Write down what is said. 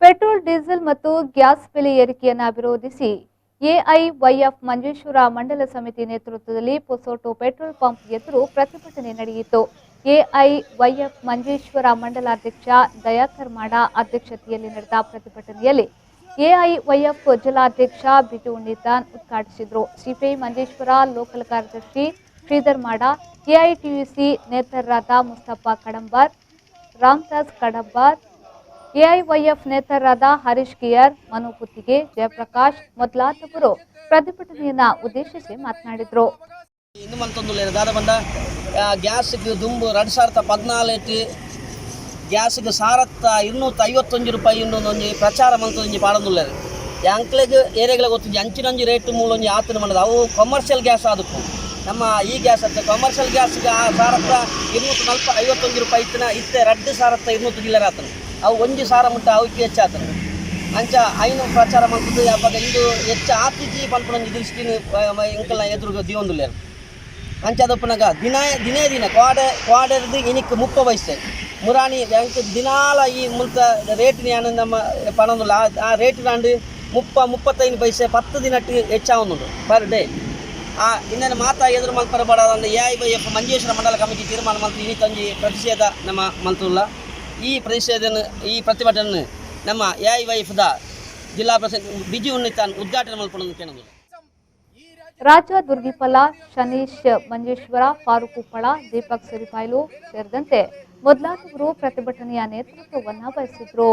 Petrol diesel ಮತ್ತು gas ಬೆಲೆ ಏರಿಕೆಯನ್ನು ವಿರೋಧಿಸಿ ಎಐವೈಎಫ್ ಮಂಜೇಶ್ವರ ಮಂಡಲ ಸಮಿತಿ ನೇತೃತ್ವದಲ್ಲಿ ಪೊಸೋಟೋ ಪೆಟ್ರೋಲ್ ಪಂಪ್ ಎದುರು ಪ್ರತಿಭಟನೆ ನಡೆಯಿತು. ಎಐವೈಎಫ್ ಮಂಜೇಶ್ವರ ಮಂಡಲಾಧ್ಯಕ್ಷ ದಯಾಕರ್ ಮಾಡ ಅಧ್ಯಕ್ಷತೆಯಲ್ಲಿ ನಡೆದ ಪ್ರತಿಭಟನೆಯಲ್ಲಿ ಎಐವೈಎಫ್ ಜಿಲ್ಲಾಧ್ಯಕ್ಷ ಬಿಟು ನಿತಾನ್ ಉದ್ಘಾಟಿಸಿದರು. ಸಿಪಿಐ ಮಂಜೇಶ್ವರ ಲೋಕಲ್ ಕಾರ್ಯದರ್ಶಿ ಶ್ರೀಧರ್ ಮಾಡ, ಎಐಟಿಯುಸಿ ನೇತಾರರಾದ ಮುಸ್ತಫಾ ಕಡಂಬಾರ್, ರಾಮದಾಸ್ ಕಡಂಬಾರ್, ಎಐವೈಎಫ್ ನೇತಾರರಾದ ಹರೀಶ್ ಕಿಯರ್, ಮನು ಪುತ್ತಿಗೆ, ಜಯಪ್ರಕಾಶ್ ಮೊದಲಾದವರು ಪ್ರತಿಭಟನೆಯನ್ನ ಉದ್ದೇಶಿಸಿ ಮಾತನಾಡಿದರು. ಇನ್ನು ಮಂತೊಂದುಲ್ಲೇರು ದಾದ ಬಂದ ಗ್ಯಾಸ್ಗೆ ದುಂಬು 2014 ಗ್ಯಾಸ್ಗೆ ಸಾರತ್ತ 251 ರೂಪಾಯಿ ಇನ್ನೊಂದು ಪ್ರಚಾರ ಮಂತೊಂದು ಪಾಡೊಂದುಲ್ಲೇರು ಯಾಂಕ್ಲೆಗ್ ಏರಿಯಾಗಳಿಗೆ ಗೊತ್ತಿದ್ದು ಅಂಚಿನಂಜಿ ರೇಟ್ ಮೂಲೊಂಜಿ ಆತನ ಮನದ ಅವು ಕಮರ್ಷಿಯಲ್ ಗ್ಯಾಸ್ ಆದಕ್ಕೂ ನಮ್ಮ ಈ ಗ್ಯಾಸ್ ಅಂತ ಕಮರ್ಷಿಯಲ್ ಗ್ಯಾಸ್ಗೆ ಆ ಸಾರತ್ತ 251 ರೂಪಾಯಿ ಇತ್ತೆ ರಡ್ಡು ಸಾರತ್ತ 200 ಜಿಲ್ಲರ ಆತನ ಅವು ಒಂಜಿ ಸಾರ ಮುಟ್ಟ ಅವಕ್ಕೆ ಹೆಚ್ಚಾತನ ಅಂಚ ಐನು ಪ್ರಚಾರ ಮಾಡ್ತಿದ್ದು ಯಾವಾಗ ಇಂದು ಹೆಚ್ಚು ಆತಿಜಿ ಪನ್ಪುನಂಜಿ ದೃಷ್ಟಿನ ಇಂಕಲ್ನ ಎದುರು ದಿವೊಂದುಲ್ಲೇರು ಅಂಚದಪ್ಪನಾಗ ದಿನ ಕ್ವಾಡರ್ದು ಇನಿಕ್ 30 ಪೈಸೆ ಮುರಾಣಿ ಬ್ಯಾಂಕ್ ದಿನಾಲ ಈ ಮುಂತ ರೇಟಿನ ನಮ್ಮ ಪಣಂದುಲ್ಲ ಆ ರೇಟಿನಾಂಡು 35 ಪೈಸೆ 10 ದಿನಟ್ಟು ಹೆಚ್ಚಾವೊಂದುಂಡು ಪರ್ ಡೇ ಆ ಇನ್ನೇನು ಮಾತಾ ಎದುರು ಮಲ್ಪರಬಾರ್ದು ಎಐವೈಎಫ್ ಮಂಜೇಶ್ವರ ಮಂಡಲ ಕಮಿಟಿ ತೀರ್ಮಾನ ಮಂತ್ರಿ ಇನ್ನಿತಂಜಿ ಪ್ರತಿಷೇಧ ನಮ್ಮ ಮಂತ್ರುಲ್ಲ ಈ ಪ್ರತಿಭಟನೆ ನಮ್ಮ ಎಐವೈಎಫ್ದ ಜಿಲ್ಲಾ ಪ್ರೆಸಿಡೆಂಟ್ ಬಿಜು ನಿತಾನ್ ಉದ್ಘಾಟನೆ ಮಲ್ಪೊಂದು ಕೇಳೋದು. ರಾಜ ದುರ್ಗಿಪಲ, ಶನೀಶ್ ಮಂಜೇಶ್ವರ, ಫಾರೂಕ್ ಉಪ್ಪಳ, ದೀಪಕ್ ಸಿರಿಪಾಯ್ಲು ಸೇರಿದಂತೆ ಮೊದಲಾದವರು ಪ್ರತಿಭಟನೆಯ ನೇತೃತ್ವವನ್ನು ವಹಿಸಿದ್ರು.